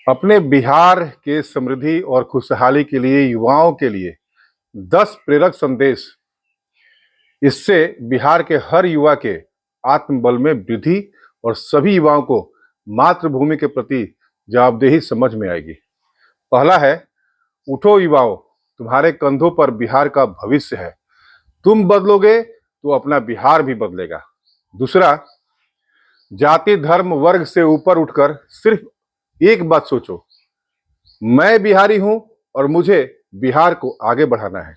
अपने बिहार के समृद्धि और खुशहाली के लिए युवाओं के लिए 10 प्रेरक संदेश। इससे बिहार के हर युवा के आत्मबल में वृद्धि और सभी युवाओं को मातृभूमि के प्रति जवाबदेही समझ में आएगी। पहला है, उठो युवाओं, तुम्हारे कंधों पर बिहार का भविष्य है। तुम बदलोगे तो अपना बिहार भी बदलेगा। दूसरा, जाति धर्म वर्ग से ऊपर उठकर सिर्फ एक बात सोचो, मैं बिहारी हूं और मुझे बिहार को आगे बढ़ाना है।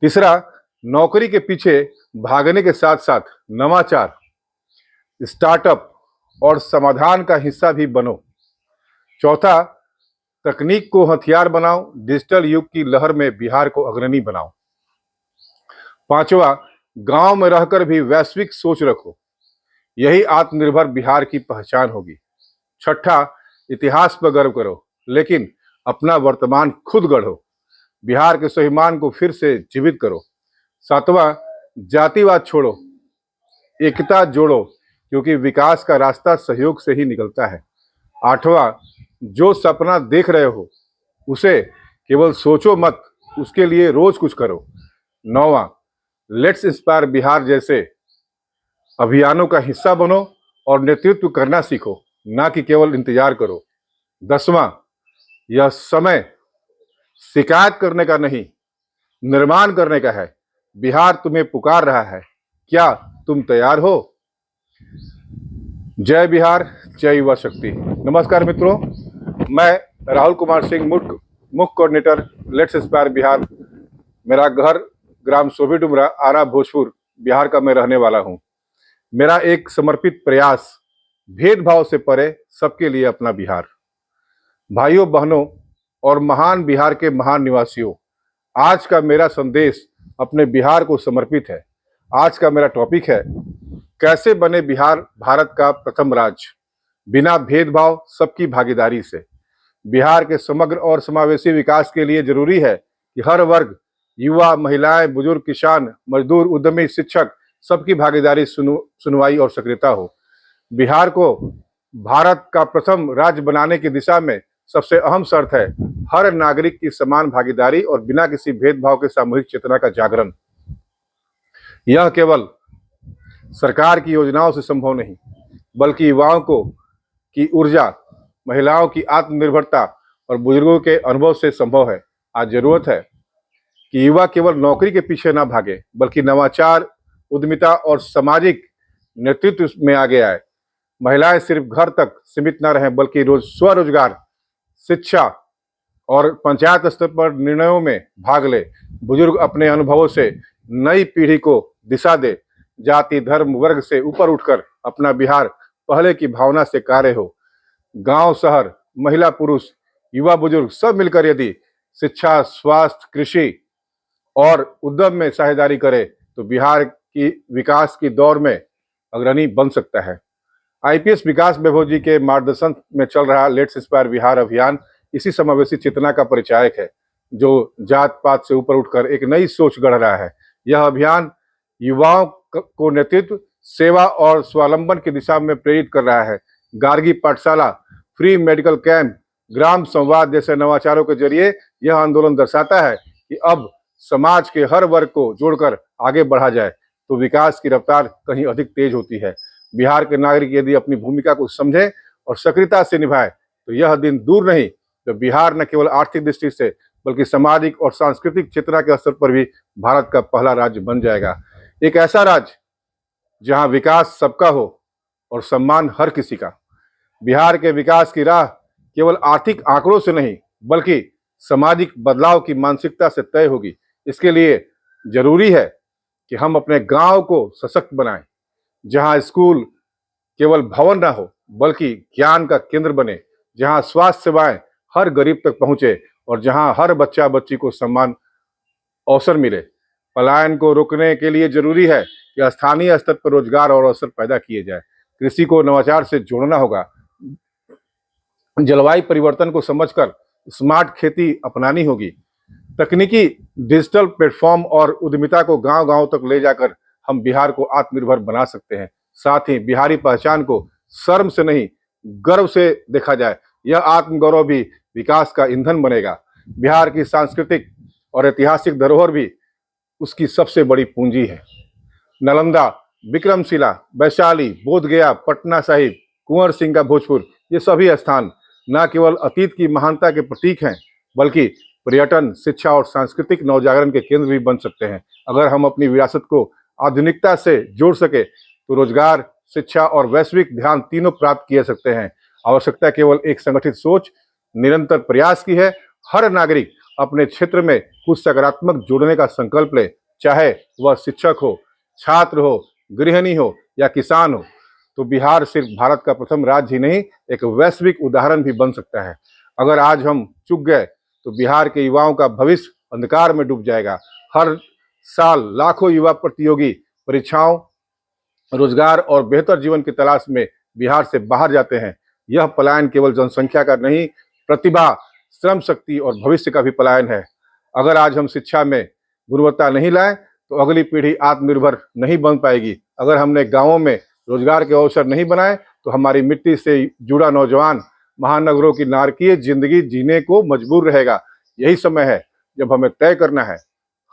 तीसरा, नौकरी के पीछे भागने के साथ साथ नवाचार, स्टार्टअप और समाधान का हिस्सा भी बनो। चौथा, तकनीक को हथियार बनाओ, डिजिटल युग की लहर में बिहार को अग्रणी बनाओ। पांचवा, गांव में रहकर भी वैश्विक सोच रखो, यही आत्मनिर्भर बिहार की पहचान होगी। छठा, इतिहास पर गर्व करो लेकिन अपना वर्तमान खुद गढ़ो, बिहार के स्वाभिमान को फिर से जीवित करो। सातवां, जातिवाद छोड़ो, एकता जोड़ो, क्योंकि विकास का रास्ता सहयोग से ही निकलता है। आठवां, जो सपना देख रहे हो उसे केवल सोचो मत, उसके लिए रोज कुछ करो। नौवां, लेट्स इंस्पायर बिहार जैसे अभियानों का हिस्सा बनो और नेतृत्व करना सीखो, ना कि केवल इंतजार करो। 10वां, यह समय शिकायत करने का नहीं, निर्माण करने का है। बिहार तुम्हें पुकार रहा है, क्या तुम तैयार हो? जय बिहार, जय युवा शक्ति। नमस्कार मित्रों, मैं राहुल कुमार सिंह, मुख्य कोऑर्डिनेटर लेट्स इंस्पायर बिहार। मेरा घर ग्राम सोभी डुमरा, आरा, भोजपुर बिहार का मैं रहने वाला हूं। मेरा एक समर्पित प्रयास, भेदभाव से परे सबके लिए अपना बिहार। भाइयों बहनों और महान बिहार के महान निवासियों, आज का मेरा संदेश अपने बिहार को समर्पित है। आज का मेरा टॉपिक है, कैसे बने बिहार भारत का प्रथम राज्य, बिना भेदभाव सबकी भागीदारी से। बिहार के समग्र और समावेशी विकास के लिए जरूरी है कि हर वर्ग, युवा, महिलाएं, बुजुर्ग, किसान, मजदूर, उद्यमी, शिक्षक, सबकी भागीदारी, सुनवाई और सक्रियता हो। बिहार को भारत का प्रथम राज्य बनाने की दिशा में सबसे अहम शर्त है हर नागरिक की समान भागीदारी और बिना किसी भेदभाव के सामूहिक चेतना का जागरण। यह केवल सरकार की योजनाओं से संभव नहीं, बल्कि युवाओं को की ऊर्जा, महिलाओं की आत्मनिर्भरता और बुजुर्गों के अनुभव से संभव है। आज जरूरत है कि युवा केवल नौकरी के पीछे ना भागे, बल्कि नवाचार, उद्यमिता और सामाजिक नेतृत्व में आगे आए। महिलाएं सिर्फ घर तक सीमित न रहें, बल्कि स्वरोजगार, शिक्षा और पंचायत स्तर पर निर्णयों में भाग ले। बुजुर्ग अपने अनुभवों से नई पीढ़ी को दिशा दे। जाति धर्म वर्ग से ऊपर उठकर अपना बिहार पहले की भावना से कार्य हो। गांव शहर, महिला पुरुष, युवा बुजुर्ग सब मिलकर यदि शिक्षा, स्वास्थ्य, कृषि और उद्यम में साझेदारी करे तो बिहार की विकास की दौड़ में अग्रणी बन सकता है। आईपीएस विकास वैभव जी के मार्गदर्शन में चल रहा लेट्स इंस्पायर बिहार अभियान इसी समावेशी चेतना का परिचायक है, जो जात पात से ऊपर उठकर एक नई सोच गढ़ रहा है। यह अभियान युवाओं को नेतृत्व, सेवा और स्वावलंबन की दिशा में प्रेरित कर रहा है। गार्गी पाठशाला, फ्री मेडिकल कैंप, ग्राम संवाद जैसे नवाचारों के जरिए यह आंदोलन दर्शाता है कि अब समाज के हर वर्ग को जोड़कर आगे बढ़ा जाए तो विकास की रफ्तार कहीं अधिक तेज होती है। बिहार के नागरिक यदि अपनी भूमिका को समझे और सक्रियता से निभाए तो यह दिन दूर नहीं तो बिहार न केवल आर्थिक दृष्टि से बल्कि सामाजिक और सांस्कृतिक चेतना के स्तर पर भी भारत का पहला राज्य बन जाएगा। एक ऐसा राज्य जहां विकास सबका हो और सम्मान हर किसी का। बिहार के विकास की राह केवल आर्थिक आंकड़ों से नहीं बल्कि सामाजिक बदलाव की मानसिकता से तय होगी। इसके लिए जरूरी है कि हम अपने गांव को सशक्त बनाएं, जहां स्कूल केवल भवन ना हो बल्कि ज्ञान का केंद्र बने, जहां स्वास्थ्य सेवाएं हर गरीब तक पहुंचे और जहां हर बच्चा बच्ची को सम्मान अवसर मिले। पलायन को रोकने के लिए जरूरी है कि स्थानीय स्तर पर रोजगार और अवसर पैदा किए जाए। कृषि को नवाचार से जोड़ना होगा, जलवायु परिवर्तन को समझकर स्मार्ट खेती अपनानी होगी। तकनीकी डिजिटल प्लेटफॉर्म और उद्यमिता को गांव गांव तक ले जाकर हम बिहार को आत्मनिर्भर बना सकते हैं। साथ ही बिहारी पहचान को शर्म से नहीं गर्व से देखा जाए यह आत्मगौरव भी विकास का ईंधन बनेगा। बिहार की सांस्कृतिक और ऐतिहासिक धरोहर भी उसकी सबसे बड़ी पूंजी है। नालंदा, विक्रमशिला, वैशाली, बोधगया, पटना साहिब, कुंवर सिंह का भोजपुर, ये सभी स्थान न केवल अतीत की महानता के प्रतीक हैं, बल्कि पर्यटन, शिक्षा और सांस्कृतिक नवजागरण के केंद्र भी बन सकते हैं। अगर हम अपनी विरासत को आधुनिकता से जोड़ सके तो रोजगार, शिक्षा और वैश्विक ध्यान तीनों प्राप्त किए सकते हैं। आवश्यकता केवल एक संगठित सोच, निरंतर प्रयास की है। हर नागरिक अपने क्षेत्र में कुछ सकारात्मक जोड़ने का संकल्प ले, चाहे वह शिक्षक हो, छात्र हो, गृहिणी हो या किसान हो, तो बिहार सिर्फ भारत का प्रथम राज्य ही नहीं, एक वैश्विक उदाहरण भी बन सकता है। अगर आज हम चूक गए तो बिहार के युवाओं का भविष्य अंधकार में डूब जाएगा। हर साल लाखों युवा प्रतियोगी परीक्षाओं, रोजगार और बेहतर जीवन की तलाश में बिहार से बाहर जाते हैं। यह पलायन केवल जनसंख्या का नहीं, प्रतिभा, श्रम शक्ति और भविष्य का भी पलायन है। अगर आज हम शिक्षा में गुणवत्ता नहीं लाएं तो अगली पीढ़ी आत्मनिर्भर नहीं बन पाएगी। अगर हमने गांवों में रोजगार के अवसर नहीं बनाए तो हमारी मिट्टी से जुड़ा नौजवान महानगरों की नारकीय जिंदगी जीने को मजबूर रहेगा। यही समय है जब हमें तय करना है,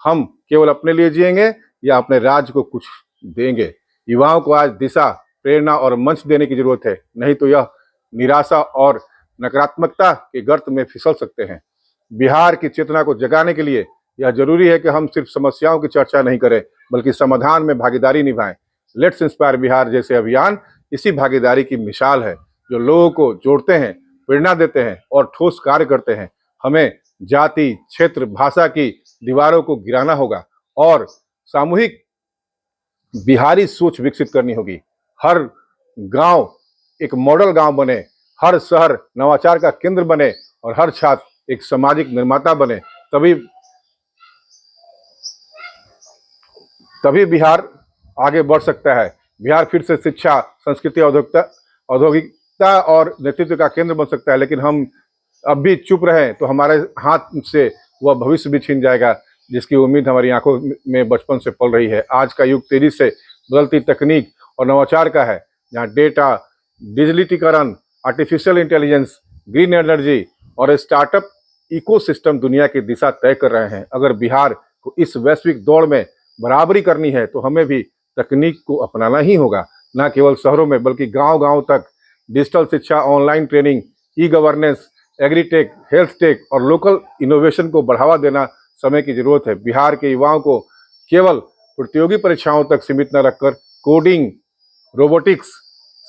हम केवल अपने लिए जिएंगे या अपने राज्य को कुछ देंगे। युवाओं को आज दिशा, प्रेरणा और मंच देने की जरूरत है, नहीं तो यह निराशा और नकारात्मकता के गर्त में फिसल सकते हैं। बिहार की चेतना को जगाने के लिए यह जरूरी है कि हम सिर्फ समस्याओं की चर्चा नहीं करें, बल्कि समाधान में भागीदारी निभाएं। लेट्स इंस्पायर बिहार जैसे अभियान इसी भागीदारी की मिसाल है, जो लोगों को जोड़ते हैं, प्रेरणा देते हैं और ठोस कार्य करते हैं। हमें जाति, क्षेत्र, भाषा की दीवारों को गिराना होगा और सामूहिक बिहारी सोच विकसित करनी होगी। हर गांव एक मॉडल गांव बने, हर शहर नवाचार का केंद्र बने और हर छात्र एक सामाजिक निर्माता बने। तभी बिहार आगे बढ़ सकता है। बिहार फिर से शिक्षा, संस्कृति, औद्योगिकता और नेतृत्व का केंद्र बन सकता है। लेकिन हम अब भी चुप रहे तो हमारे हाथ से वह भविष्य भी छीन जाएगा जिसकी उम्मीद हमारी आंखों में बचपन से पल रही है। आज का युग तेजी से बदलती तकनीक और नवाचार का है, जहाँ डेटा, डिजिटलीकरण, आर्टिफिशियल इंटेलिजेंस, ग्रीन एनर्जी और स्टार्टअप इकोसिस्टम दुनिया की दिशा तय कर रहे हैं। अगर बिहार को इस वैश्विक दौड़ में बराबरी करनी है तो हमें भी तकनीक को अपनाना ही होगा, न केवल शहरों में बल्कि गांव-गांव तक। डिजिटल शिक्षा, online training, e governance, agritech, health take और लोकल इनोवेशन को बढ़ावा देना समय की जरूरत है। बिहार के युवाओं को केवल प्रतियोगी परीक्षाओं तक सीमित न रखकर कोडिंग, रोबोटिक्स,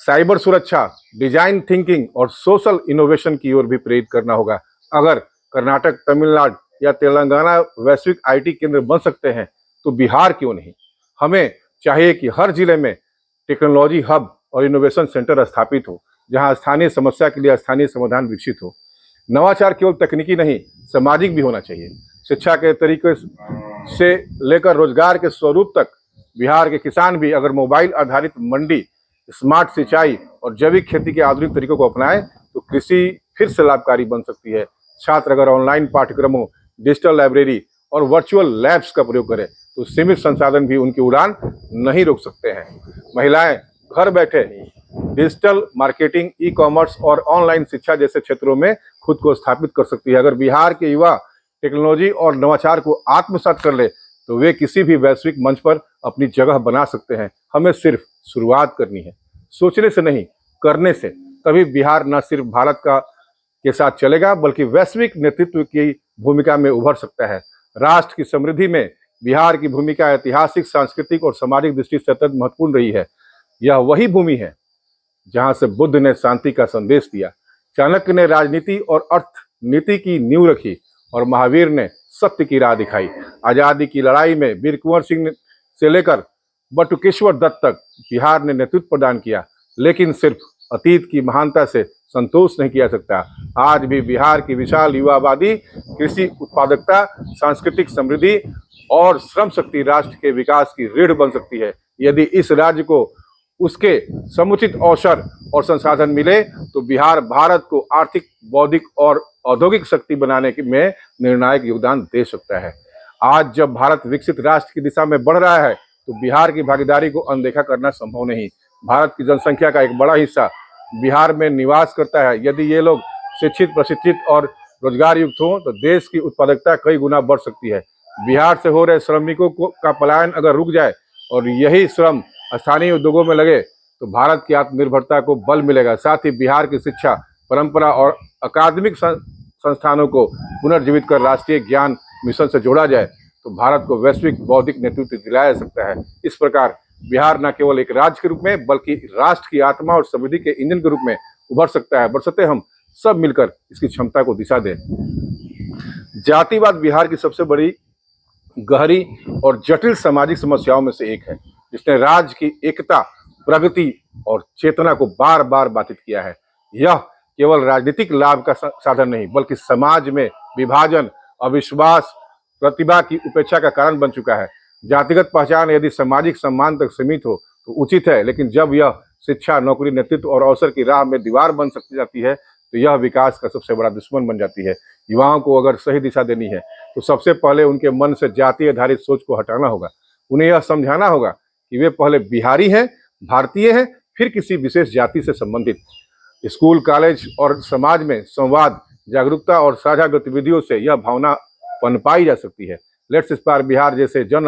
साइबर सुरक्षा, डिजाइन थिंकिंग और सोशल इनोवेशन की ओर भी प्रेरित करना होगा। अगर कर्नाटक, तमिलनाडु या तेलंगाना वैश्विक आईटी केंद्र बन सकते हैं तो बिहार क्यों नहीं। हमें चाहिए कि हर जिले में टेक्नोलॉजी हब और इनोवेशन सेंटर स्थापित हो, जहां स्थानीय समस्या के लिए स्थानीय समाधान विकसित हो। नवाचार केवल तकनीकी नहीं, सामाजिक भी होना चाहिए। शिक्षा के तरीके से लेकर रोजगार के स्वरूप तक बिहार के किसान भी अगर मोबाइल आधारित मंडी, स्मार्ट सिंचाई और जैविक खेती के आधुनिक तरीकों को अपनाएं तो कृषि फिर से लाभकारी बन सकती है। छात्र अगर ऑनलाइन पाठ्यक्रमों, डिजिटल लाइब्रेरी और वर्चुअल लैब्स का प्रयोग करें तो सीमित संसाधन भी उनकी उड़ान नहीं रोक सकते हैं। महिलाएं घर बैठे डिजिटल मार्केटिंग, ई कॉमर्स और ऑनलाइन शिक्षा जैसे क्षेत्रों में खुद को स्थापित कर सकती है। अगर बिहार के युवा टेक्नोलॉजी और नवाचार को आत्मसात कर ले तो वे किसी भी वैश्विक मंच पर अपनी जगह बना सकते हैं। हमें सिर्फ शुरुआत करनी है, सोचने से नहीं, करने से। तभी बिहार न सिर्फ भारत के साथ चलेगा बल्कि वैश्विक नेतृत्व की भूमिका में उभर सकता है। राष्ट्र की समृद्धि में बिहार की भूमिका ऐतिहासिक, सांस्कृतिक और सामाजिक दृष्टि से अत्यंत महत्वपूर्ण रही है। यह वही भूमि है जहां से बुद्ध ने शांति का संदेश दिया, चाणक्य ने राजनीति और अर्थनीति की नींव रखी और महावीर ने सत्य की राह दिखाई। आजादी की लड़ाई में वीर कुंवर सिंह से लेकर बटुकेश्वर दत्त तक बिहार ने नेतृत्व प्रदान किया। लेकिन सिर्फ अतीत की महानता से संतोष नहीं किया सकता। आज भी बिहार की विशाल युवा आबादी, कृषि उत्पादकता, सांस्कृतिक समृद्धि और श्रम शक्ति राष्ट्र के विकास की रीढ़ बन सकती है। यदि इस राज्य को उसके समुचित अवसर और संसाधन मिले तो बिहार भारत को आर्थिक, बौद्धिक और औद्योगिक शक्ति बनाने में निर्णायक योगदान दे सकता है। आज जब भारत विकसित राष्ट्र की दिशा में बढ़ रहा है तो बिहार की भागीदारी को अनदेखा करना संभव नहीं। भारत की जनसंख्या का एक बड़ा हिस्सा बिहार में निवास करता है। यदि ये लोग शिक्षित, प्रशिक्षित और रोजगार युक्त हो तो देश की उत्पादकता कई गुना बढ़ सकती है। बिहार से हो रहे श्रमिकों का पलायन अगर रुक जाए और यही श्रम स्थानीय उद्योगों में लगे तो भारत की आत्मनिर्भरता को बल मिलेगा। साथ ही बिहार की शिक्षा परंपरा और अकादमिक संस्थानों को पुनर्जीवित कर राष्ट्रीय ज्ञान मिशन से जोड़ा जाए तो भारत को वैश्विक बौद्धिक नेतृत्व दिलाया जा सकता है। इस प्रकार बिहार न केवल एक राज्य के रूप में बल्कि राष्ट्र की आत्मा और समृद्धि के इंजन के रूप में उभर सकता है, बशर्ते हम सब मिलकर इसकी क्षमता को दिशा दें। जातिवाद बिहार की सबसे बड़ी, गहरी और जटिल सामाजिक समस्याओं में से एक है, जिसने राज्य की एकता, प्रगति और चेतना को बार बार बाधित किया है। यह केवल राजनीतिक लाभ का साधन नहीं बल्कि समाज में विभाजन, अविश्वास, प्रतिभा की उपेक्षा का कारण बन चुका है। जातिगत पहचान यदि सामाजिक सम्मान तक सीमित हो तो उचित है, लेकिन जब यह शिक्षा, नौकरी, नेतृत्व और अवसर की राह में दीवार बन सकती जाती है तो यह विकास का सबसे बड़ा दुश्मन बन जाती है। युवाओं को अगर सही दिशा देनी है तो सबसे पहले उनके मन से जाति आधारित सोच को हटाना होगा। उन्हें यह समझाना होगा कि वे पहले बिहारी हैं, भारतीय हैं, फिर किसी विशेष जाति से संबंधित। स्कूल, कॉलेज और समाज में संवाद, जागरूकता और साझा गतिविधियों से यह भावना पनपाई जा सकती है। लेट्स इंस्पायर बिहार जैसे जन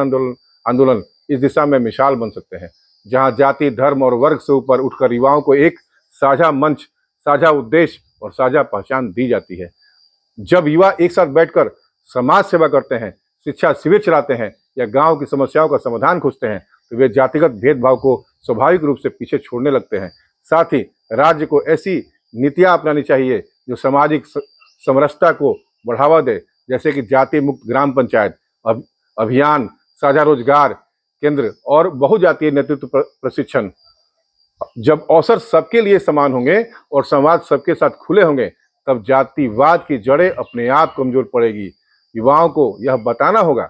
आंदोलन इस दिशा में मिसाल बन सकते हैं, जहां जाति, धर्म और वर्ग से ऊपर उठकर युवाओं को एक साझा मंच, साझा उद्देश्य और साझा पहचान दी जाती है। जब युवा एक साथ बैठकर समाज सेवा करते हैं, शिक्षा शिविर चलाते हैं या गांव की समस्याओं का समाधान खोजते हैं तो वे जातिगत भेदभाव को स्वाभाविक रूप से पीछे छोड़ने लगते हैं। साथ ही राज्य को ऐसी नीतियां अपनानी चाहिए जो सामाजिक समरसता को बढ़ावा दे, जैसे कि जाति मुक्त ग्राम पंचायत अभियान, साझा रोजगार केंद्र और बहुजातीय नेतृत्व प्रशिक्षण। जब अवसर सबके लिए समान होंगे और संवाद सबके साथ खुले होंगे तब जातिवाद की जड़ें अपने आप कमजोर पड़ेगी। युवाओं को यह बताना होगा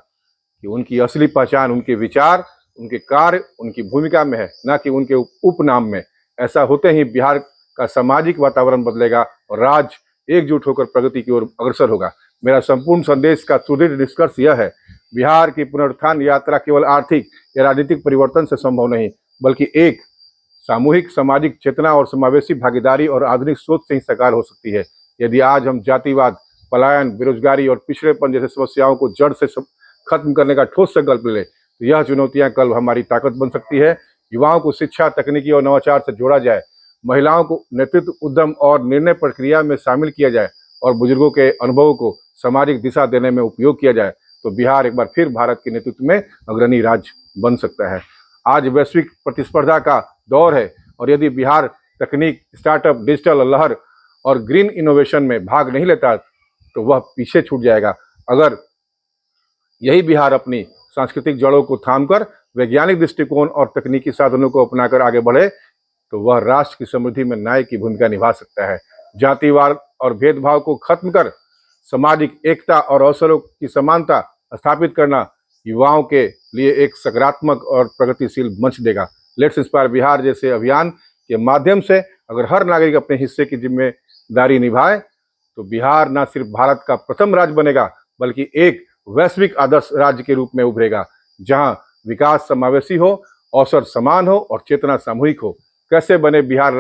कि उनकी असली पहचान उनके विचार, उनके कार्य, उनकी भूमिका में है, न कि उनके उपनाम में। ऐसा होते ही बिहार का सामाजिक वातावरण बदलेगा और राज्य एकजुट होकर प्रगति की ओर अग्रसर होगा। मेरा संपूर्ण संदेश का सुदृढ़ निष्कर्ष यह है, बिहार की पुनरुत्थान यात्रा केवल आर्थिक या राजनीतिक परिवर्तन से संभव नहीं बल्कि एक सामूहिक सामाजिक चेतना और समावेशी भागीदारी और आधुनिक सोच से ही साकार हो सकती है। यदि आज हम जातिवाद, पलायन, बेरोजगारी और पिछड़ेपन जैसे समस्याओं को जड़ से खत्म करने का ठोस संकल्प ले तो यह चुनौतियां कल हमारी ताकत बन सकती है। युवाओं को शिक्षा, तकनीकी और नवाचार से जोड़ा जाए, महिलाओं को नेतृत्व, उद्यम और निर्णय प्रक्रिया में शामिल किया जाए और बुजुर्गों के अनुभवों को सामाजिक दिशा देने में उपयोग किया जाए तो बिहार एक बार फिर भारत के नेतृत्व में अग्रणी राज्य बन सकता है। आज वैश्विक प्रतिस्पर्धा का दौर है और यदि बिहार तकनीक, स्टार्टअप, डिजिटल लहर और ग्रीन इनोवेशन में भाग नहीं लेता तो वह पीछे छूट जाएगा। अगर यही बिहार अपनी सांस्कृतिक जड़ों को थामकर वैज्ञानिक दृष्टिकोण और तकनीकी साधनों को अपनाकर आगे बढ़े तो वह राष्ट्र की समृद्धि में नायक की भूमिका निभा सकता है। जातिवाद और भेदभाव को खत्म कर सामाजिक एकता और अवसरों की समानता स्थापित करना युवाओं के लिए एक सकारात्मक और प्रगतिशील मंच देगा। लेट्स इंस्पायर बिहार जैसे अभियान के माध्यम से अगर हर नागरिक अपने हिस्से की जिम्मेदारी निभाए तो बिहार न सिर्फ भारत का प्रथम राज्य बनेगा बल्कि एक वैश्विक आदर्श राज्य के रूप में उभरेगा, जहां विकास समावेशी हो, अवसर समान हो और चेतना सामूहिक हो। कैसे बने बिहार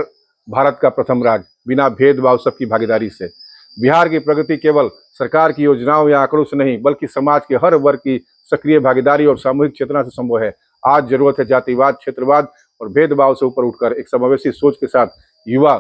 भारत का प्रथम राज्य? बिना भेदभाव, सबकी भागीदारी से। बिहार की प्रगति केवल सरकार की योजनाओं या आंकड़ों से नहीं बल्कि समाज के हर वर्ग की सक्रिय भागीदारी और सामूहिक चेतना से संभव है। आज जरूरत है जातिवाद, क्षेत्रवाद और भेदभाव से ऊपर उठकर एक समावेशी सोच के साथ युवा,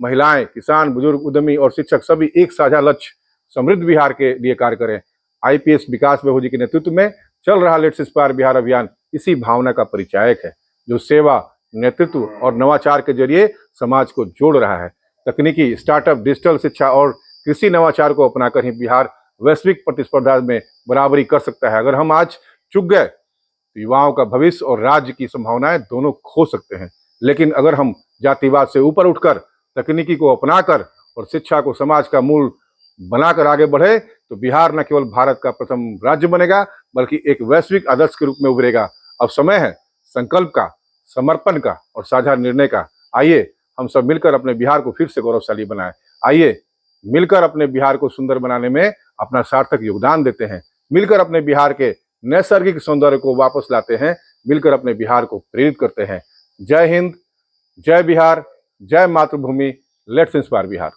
महिलाएं, किसान, बुजुर्ग, उद्यमी और शिक्षक सभी एक साझा लक्ष्य समृद्ध बिहार के लिए कार्य करें। IPS विकास बहू जी के नेतृत्व में चल रहा लेट्स इंस्पायर बिहार अभियान इसी भावना का परिचायक है, जो सेवा, नेतृत्व और नवाचार के जरिए समाज को जोड़ रहा है। तकनीकी, स्टार्टअप, डिजिटल शिक्षा और कृषि नवाचार को अपनाकर ही बिहार वैश्विक प्रतिस्पर्धा में बराबरी कर सकता है। अगर हम आज चूक गए तो युवाओं का भविष्य और राज्य की संभावनाएं दोनों खो सकते हैं। लेकिन अगर हम जातिवाद से ऊपर उठकर तकनीकी को अपनाकर और शिक्षा को समाज का मूल बनाकर आगे बढ़े तो बिहार न केवल भारत का प्रथम राज्य बनेगा बल्कि एक वैश्विक आदर्श के रूप में उभरेगा। अब समय है संकल्प का, समर्पण का और साझा निर्णय का। आइए हम सब मिलकर अपने बिहार को फिर से गौरवशाली बनाएं। आइए मिलकर अपने बिहार को सुंदर बनाने में अपना सार्थक योगदान देते हैं। मिलकर अपने बिहार के नैसर्गिक सौंदर्य को वापस लाते हैं। मिलकर अपने बिहार को प्रेरित करते हैं। जय हिंद, जय बिहार, जय मातृभूमि। Let's inspire Bihar.